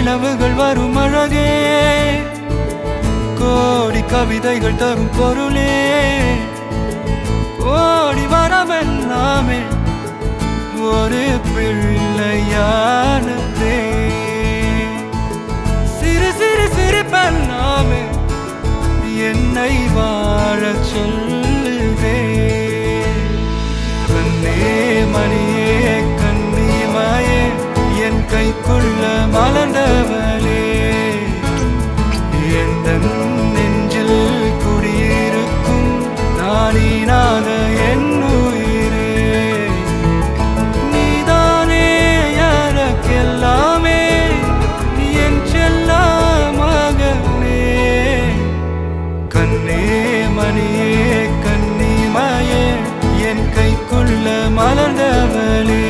நிலவுகள் வரும் அழகே, கோடி கவிதைகள் தரும் பொருளே, கோடி வரவெல்லாமே ஒரு பிள்ளையானதே. சிறு சிறு சிரிப்பெல்லாமே என்னை வாழச் சொல்லுதே. கண்ணே மணியே கண்ணிமாயே என் கைக்குள்ள மலர்ந்தவளே, எந்த நெஞ்சில் குடியிருக்கும் நானீனாத என் உயிரே. நீதானே எனக்கெல்லாமே, என் செல்ல மகனே. கண்ணே மணியே கண்ணிமாயே என் கைக்குள்ள மலர்ந்தவளே.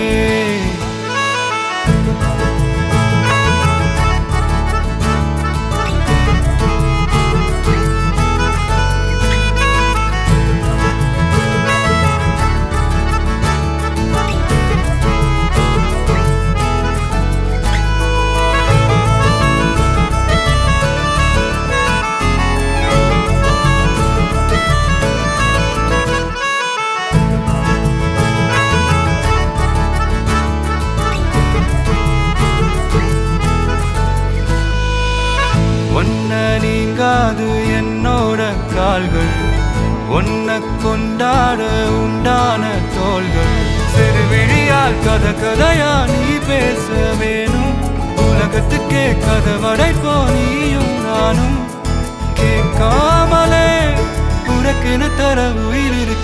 ஒன்ன நீங்காது என்னோட கால்கள், ஒன்ன கொண்டாட உண்டான தோள்கள். சிறு விழியால் கதை கதையா நீ பேச வேணும், உலகத்துக்கே கதை வடைப்போ நீயும் நானும். கேட்காமலே உனக்கென தர உயிர் இருக்கு.